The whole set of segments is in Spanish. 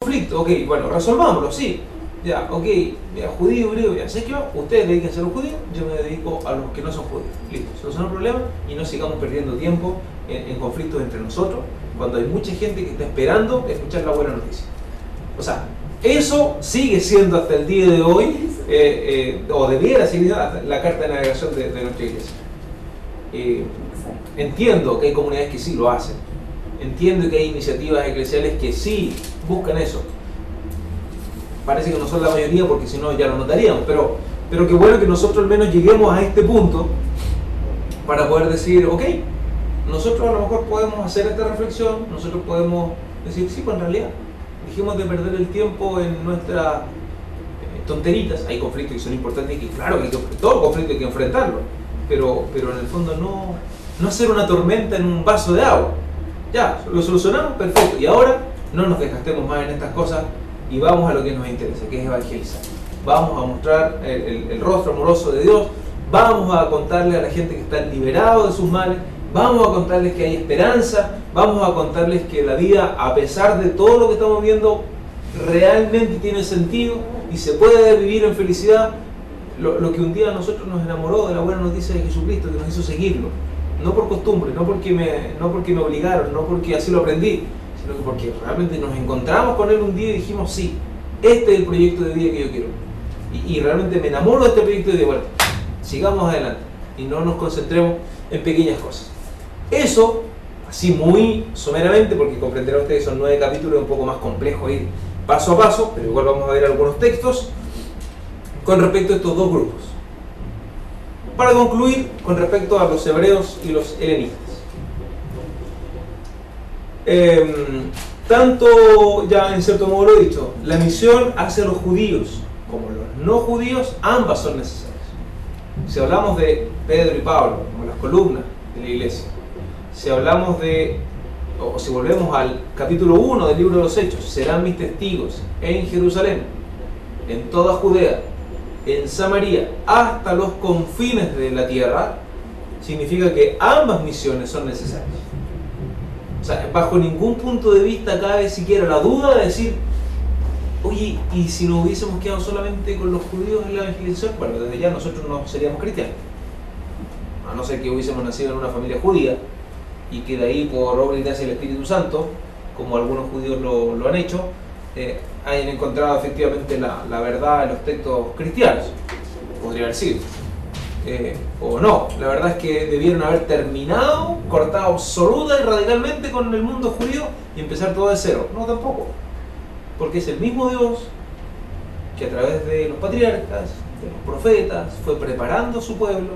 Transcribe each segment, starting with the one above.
conflicto, ok, bueno, resolvámoslo, sí. Ya, ok, ya, judío, griego, ya, ¿sabes qué va? Ustedes dedíquense a los judíos, yo me dedico a los que no son judíos. Listo, solucionar el problema y no sigamos perdiendo tiempo en conflictos entre nosotros, cuando hay mucha gente que está esperando escuchar la buena noticia. O sea, eso sigue siendo hasta el día de hoy, o debiera seguir la carta de navegación de nuestra iglesia. Entiendo que hay comunidades que sí lo hacen, entiendo que hay iniciativas eclesiales que sí buscan eso. Parece que no son la mayoría porque si no ya lo notaríamos, pero qué bueno que nosotros al menos lleguemos a este punto para poder decir, ok, nosotros a lo mejor podemos hacer esta reflexión, nosotros podemos decir, sí, pues en realidad, dejemos de perder el tiempo en nuestras tonteritas. Hay conflictos que son importantes y que claro, que todo conflicto hay que enfrentarlo, pero en el fondo no hacer una tormenta en un vaso de agua. Ya, lo solucionamos, perfecto, y ahora no nos desgastemos más en estas cosas y vamos a lo que nos interesa, que es evangelizar. Vamos a mostrar el rostro amoroso de Dios, vamos a contarle a la gente que están liberados de sus males, vamos a contarles que hay esperanza, vamos a contarles que la vida, a pesar de todo lo que estamos viendo, realmente tiene sentido y se puede vivir en felicidad. Lo que un día a nosotros nos enamoró de la buena noticia de Jesucristo, que nos hizo seguirlo, no por costumbre, no porque me obligaron, no porque así lo aprendí, sino que porque realmente nos encontramos con Él un día y dijimos, sí, este es el proyecto de vida que yo quiero. Y realmente me enamoro de este proyecto y digo, bueno, sigamos adelante y no nos concentremos en pequeñas cosas. Eso, así muy someramente, porque comprenderán ustedes que son 9 capítulos, un poco más complejo ir paso a paso, pero igual vamos a ver algunos textos con respecto a estos dos grupos. Para concluir, con respecto a los hebreos y los helenistas. Tanto, ya en cierto modo lo he dicho, la misión hacia los judíos como los no judíos, ambas son necesarias. Si hablamos de Pedro y Pablo, como las columnas de la iglesia, si hablamos o si volvemos al capítulo 1 del libro de los Hechos, serán mis testigos en Jerusalén, en toda Judea, en Samaria, hasta los confines de la tierra, significa que ambas misiones son necesarias. O sea, bajo ningún punto de vista cabe siquiera la duda de decir, oye, ¿y si nos hubiésemos quedado solamente con los judíos en la evangelización? Bueno, desde ya nosotros no seríamos cristianos. A no ser que hubiésemos nacido en una familia judía y que de ahí, por obra y gracia del Espíritu Santo, como algunos judíos lo han hecho, hayan encontrado efectivamente la verdad en los textos cristianos. Podría haber sido. O no, la verdad es que debieron haber terminado, cortado absoluta y radicalmente con el mundo judío y empezar todo de cero. No, tampoco. Porque es el mismo Dios que a través de los patriarcas, de los profetas, fue preparando a su pueblo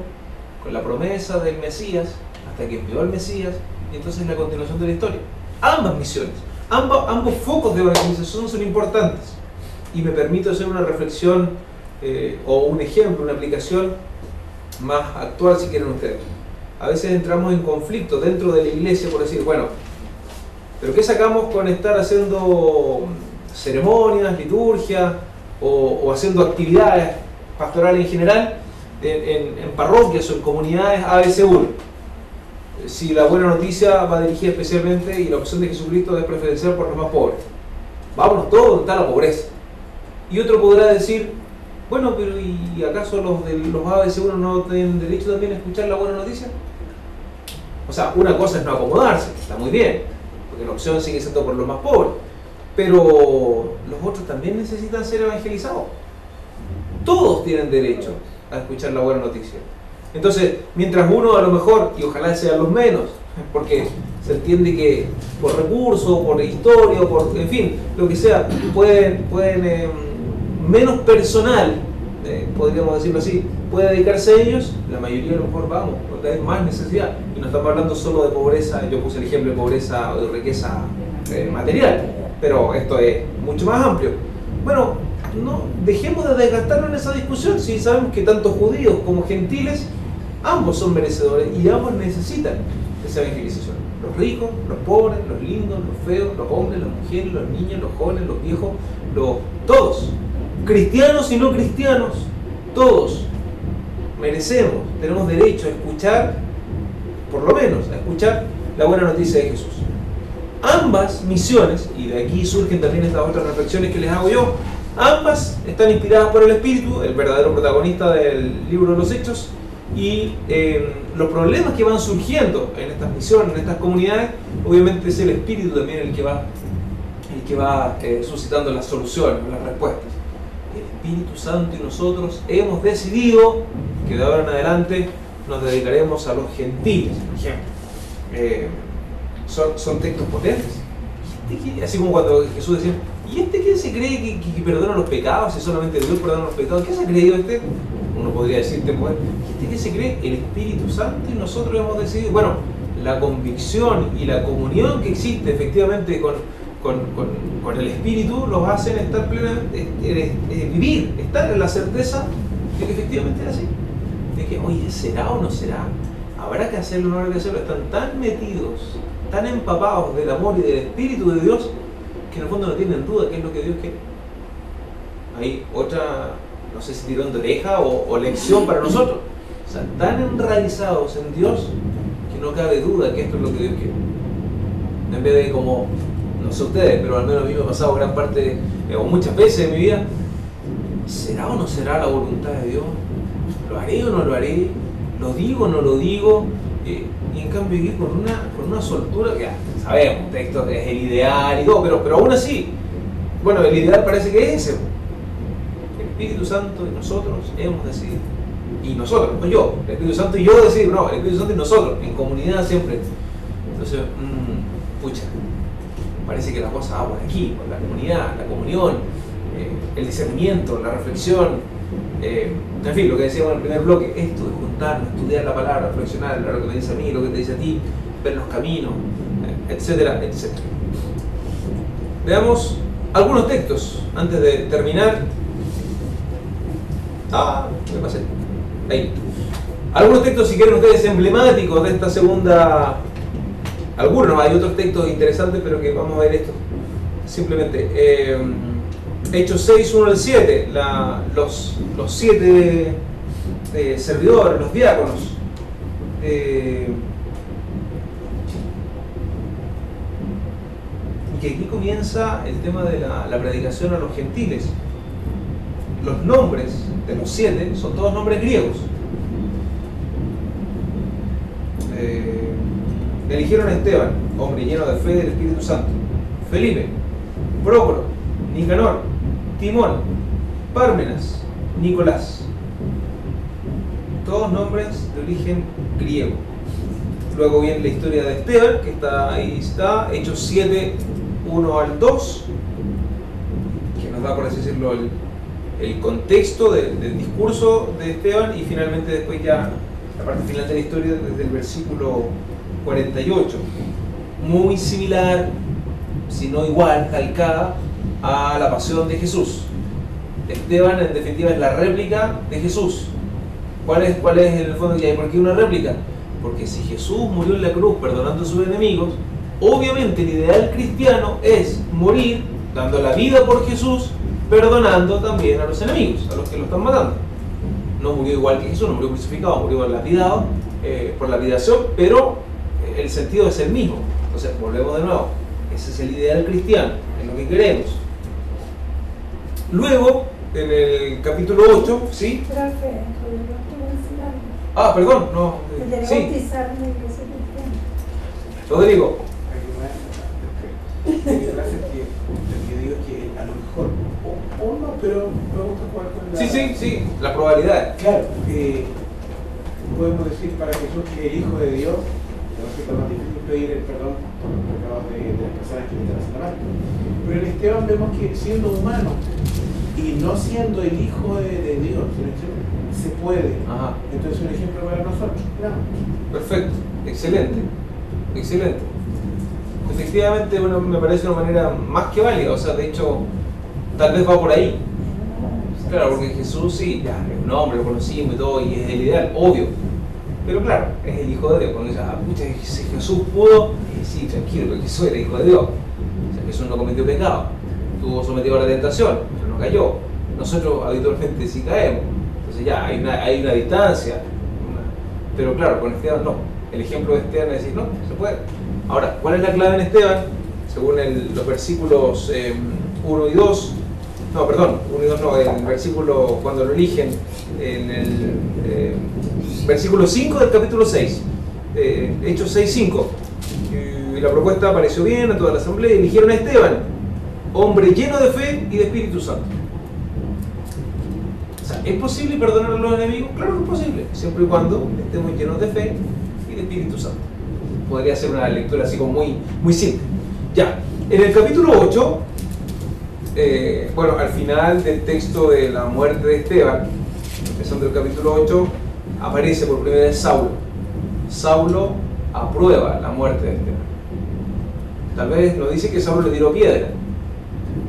con la promesa del Mesías, hasta que envió al Mesías, y entonces la continuación de la historia. Ambas misiones, ambos focos de evangelización son importantes. Y me permito hacer una reflexión o un ejemplo, una aplicación más actual, si quieren ustedes. A veces entramos en conflicto dentro de la iglesia por decir, bueno, ¿pero qué sacamos con estar haciendo ceremonias, liturgias o haciendo actividades pastorales en general en parroquias o en comunidades ABC1? Si la buena noticia va dirigida especialmente y la opción de Jesucristo es preferencial por los más pobres. Vámonos todos donde está la pobreza. Y otro podrá decir, bueno, pero ¿y acaso los de los ABC1 no tienen derecho también a escuchar la buena noticia? O sea, una cosa es no acomodarse, está muy bien, porque la opción sigue siendo por los más pobres, pero los otros también necesitan ser evangelizados. Todos tienen derecho a escuchar la buena noticia. Entonces, mientras uno a lo mejor, y ojalá sean los menos, porque se entiende que por recursos, por historia, en fin, lo que sea, pueden menos personal, podríamos decirlo así, puede dedicarse a ellos, la mayoría a lo mejor vamos, porque hay más necesidad. Y no estamos hablando solo de pobreza, yo puse el ejemplo de pobreza o de riqueza material, pero esto es mucho más amplio. Bueno, no dejemos de desgastarnos en esa discusión si sabemos que tanto judíos como gentiles, ambos son merecedores y ambos necesitan esa evangelización. Los ricos, los pobres, los lindos, los feos, los hombres, las mujeres, los niños, los jóvenes, los viejos, todos. Cristianos y no cristianos, todos merecemos, tenemos derecho a escuchar, por lo menos, a escuchar la buena noticia de Jesús. ambas misiones, y de aquí surgen también estas otras reflexiones que les hago yo, ambas están inspiradas por el Espíritu, el verdadero protagonista del libro de los Hechos, y los problemas que van surgiendo en estas misiones, en estas comunidades, obviamente es el Espíritu también el que va suscitando las soluciones, las respuestas. El Espíritu Santo y nosotros hemos decidido que de ahora en adelante nos dedicaremos a los gentiles, por ejemplo. Son textos potentes. Así como cuando Jesús decía, ¿y este quién se cree que perdona los pecados? Si solamente Dios perdona los pecados, ¿qué se ha creído este? Uno podría decirte, pues, ¿y este qué se cree? El Espíritu Santo, y nosotros hemos decidido, bueno, la convicción y la comunión que existe efectivamente con el Espíritu los hacen estar plenamente, vivir, estar en la certeza de que efectivamente es así. De que, oye, ¿será o no será? ¿Habrá que hacerlo o no habrá que hacerlo? Están tan metidos, tan empapados del amor y del Espíritu de Dios, que en el fondo no tienen duda qué es lo que Dios quiere. Hay otra, no sé si tirón de oreja o lección para nosotros. O sea, tan enraizados en Dios que no cabe duda que esto es lo que Dios quiere. En vez de como, no sé ustedes, pero al menos a mí me ha pasado gran parte, o muchas veces en mi vida, ¿será o no será la voluntad de Dios? ¿Lo haré o no lo haré? ¿Lo digo o no lo digo? Y en cambio aquí con una soltura que ya sabemos, texto es el ideal y todo, pero aún así, bueno, el ideal parece que es ese. El Espíritu Santo y nosotros hemos decidido. Y nosotros, no yo, el Espíritu Santo y yo decidimos, no, el Espíritu Santo y nosotros, en comunidad siempre. Entonces, pucha, parece que la cosa va por aquí, por la comunidad, la comunión, el discernimiento, la reflexión. En fin, lo que decíamos en el primer bloque, esto de juntarnos, estudiar la palabra, reflexionar, lo que me dice a mí, lo que te dice a ti, ver los caminos, etcétera, etcétera. Veamos algunos textos antes de terminar. Me pasé. Ahí. Algunos textos, si quieren ustedes, emblemáticos de esta segunda. Algunos, no hay otros textos interesantes, pero que vamos a ver esto. Simplemente. Hechos 6, 1 al 7, los 7 servidores, los diáconos. Y que aquí comienza el tema de la predicación a los gentiles. Los nombres de los 7 son todos nombres griegos. Eligieron a Esteban, hombre lleno de fe del Espíritu Santo, Felipe, Prócoro, Nicanor, Timón, Pármenas, Nicolás. Todos nombres de origen griego. Luego viene la historia de Esteban, que ahí está, Hechos 7, 1 al 2, que nos da, por así decirlo, el contexto del discurso de Esteban, y finalmente después ya la parte final de la historia desde el versículo 48. Muy similar, si no igual, calcada a la pasión de Jesús. Esteban, en definitiva, es la réplica de Jesús. ¿Cuál es en el fondo? ¿Y por qué una réplica? Porque si Jesús murió en la cruz perdonando a sus enemigos, obviamente el ideal cristiano es morir dando la vida por Jesús, perdonando también a los enemigos, a los que lo están matando. No murió igual que Jesús, no murió crucificado, murió lapidado por lapidación, pero el sentido es el mismo. Entonces, volvemos de nuevo. Ese es el ideal cristiano, es lo que queremos. Luego, en el capítulo 8, ¿sí? Perdón, no. Sí. Rodrigo. Lo que digo es que a lo mejor, o no, pero me gusta jugar con la... Sí, la probabilidad. Claro, podemos decir para Jesús que el Hijo de Dios, es más difícil pedir el perdón por los pecados de las personas que le están haciendo mal. Pero en Esteban vemos que siendo humano y no siendo el Hijo de Dios, se puede. Ajá. Entonces un ejemplo para nosotros. Claro. Perfecto, excelente. Efectivamente, bueno, me parece una manera más que válida, o sea, de hecho, tal vez va por ahí. Claro, porque Jesús sí, ya es un hombre, lo conocimos y todo, y es el ideal, obvio. Pero claro, es el Hijo de Dios. Cuando dice, si Jesús pudo, sí, tranquilo, porque Jesús era Hijo de Dios. O sea, Jesús no cometió pecado, estuvo sometido a la tentación, pero no cayó. Nosotros habitualmente sí caemos. Entonces ya, hay una distancia. Pero claro, con Esteban no. El ejemplo de Esteban es decir, no, se puede. Ahora, ¿cuál es la clave en Esteban? según los versículos 1 y 2, no, perdón, 1 y 2 no, el versículo cuando lo eligen, en el versículo 5 del capítulo 6, Hechos 6:5, y la propuesta pareció bien a toda la asamblea y eligieron a Esteban, hombre lleno de fe y de Espíritu Santo. O sea, ¿es posible perdonar a los enemigos? Claro que es posible, siempre y cuando estemos llenos de fe y de Espíritu Santo. Podría ser una lectura así como muy simple. Ya, en el capítulo 8, bueno, al final del texto de la muerte de Esteban, empezando el capítulo 8, aparece por primera vez Saulo. Saulo aprueba la muerte de Esteban. Tal vez nos dice que Saulo le tiró piedra,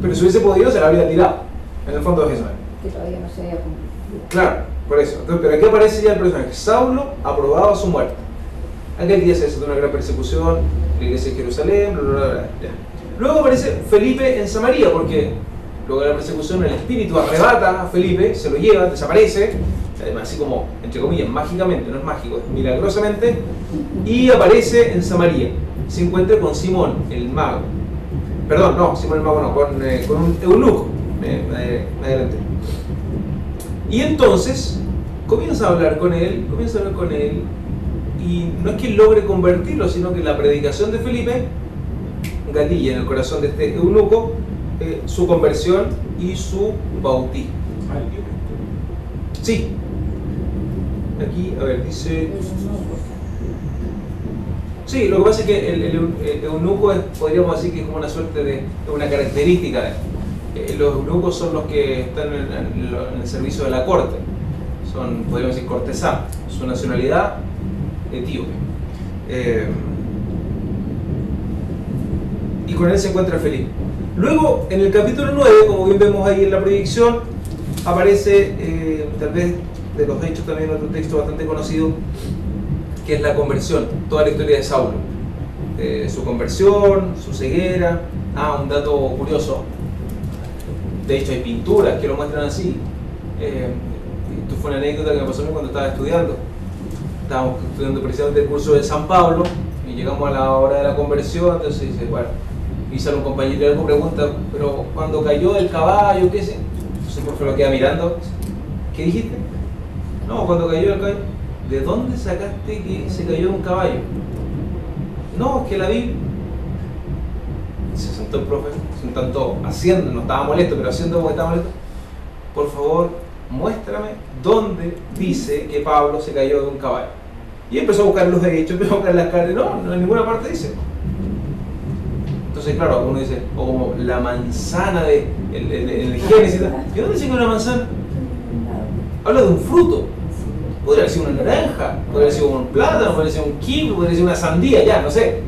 pero si hubiese podido se la habría tirado. En el fondo es eso. Que todavía no se había cumplido. Claro, por eso. Entonces, pero aquí aparece ya el personaje. Saulo aprobaba su muerte. Aquel día se desató una gran persecución, la iglesia de Jerusalén, bla, bla, bla, bla. Luego aparece Felipe en Samaria, porque luego de la persecución el espíritu arrebata a Felipe, se lo lleva, desaparece, además así como, entre comillas, mágicamente, no es mágico, es milagrosamente, y aparece en Samaria. Se encuentra con Simón, el mago. Perdón, no, Simón el mago no, con un eunuco. Me adelanté. Y entonces comienza a hablar con él, y no es que logre convertirlo, sino que la predicación de Felipe gatilla en el corazón de este eunuco su conversión y su bautismo. Sí. Aquí, a ver, dice... Sí, lo que pasa es que el eunuco podríamos decir que es como una suerte de una característica de él. Los eunucos son los que están en el servicio de la corte. Son, podríamos decir, cortesanos. Su nacionalidad, etíope. Y con él se encuentra Felipe. Luego, en el capítulo 9, como bien vemos ahí en la proyección, aparece, tal vez de los hechos también otro texto bastante conocido, que es la conversión, toda la historia de Saulo. Su conversión, su ceguera. Un dato curioso. De hecho, hay pinturas que lo muestran así. Esto fue una anécdota que me pasó a mí cuando estaba estudiando. Estábamos estudiando precisamente el curso de San Pablo y llegamos a la hora de la conversión. Entonces dice, bueno, y sale un compañero y algo pregunta, pero cuando cayó del caballo, ¿qué sé? Entonces por favor lo queda mirando. ¿Qué dijiste? No, cuando cayó del caballo. ¿De dónde sacaste que se cayó de un caballo? No, es que la vi. Se sentó el profe, un tanto haciendo, no estaba molesto, pero haciendo como que estaba molesto. Por favor, muéstrame dónde dice que Pablo se cayó de un caballo. Y empezó a buscar los hechos, empezó a buscar las cartas. No, en ninguna parte dice. Entonces, claro, uno dice, o como la manzana de el Génesis. ¿Y dónde dice que es una manzana? Habla de un fruto. Podría haber sido una naranja, podría haber sido un plátano, podría haber sido un kiwi, podría haber sido una sandía, ya, no sé.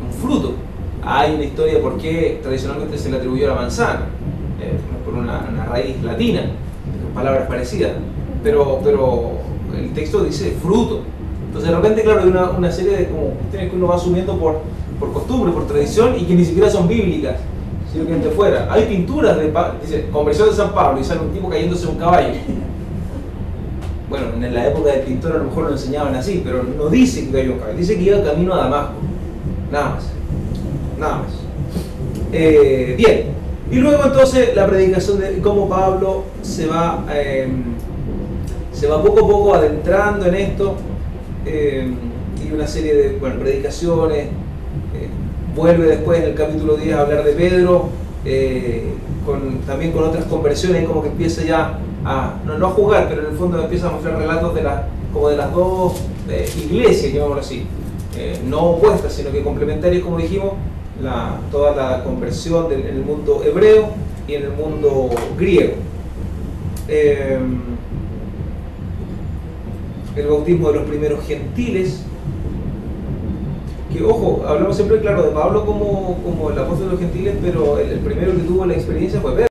Un fruto. Hay una historia de por qué tradicionalmente se le atribuyó a la manzana, por una raíz latina, palabras parecidas, pero el texto dice fruto. Entonces de repente, claro, hay una serie de como cuestiones que uno va asumiendo por costumbre, por tradición, y que ni siquiera son bíblicas, sino que de fuera. Hay pinturas dice, conversión de San Pablo, y sale un tipo cayéndose de un caballo. Bueno, en la época del pintor a lo mejor lo enseñaban así, pero no dice que cayó un caballo, dice que iba camino a Damasco, nada más. Bien, y luego entonces la predicación de cómo Pablo se va poco a poco adentrando en esto, y una serie de predicaciones. Vuelve después en el capítulo 10 a hablar de Pedro, también con otras conversiones, como que empieza ya no a jugar, pero en el fondo empieza a mostrar relatos de las dos iglesias, llamémoslo así, no opuestas, sino que complementarias, como dijimos, toda la conversión en el mundo hebreo y en el mundo griego. El bautismo de los primeros gentiles, que ojo, hablamos siempre, claro, de Pablo como el apóstol de los gentiles, pero el primero que tuvo la experiencia fue Pedro.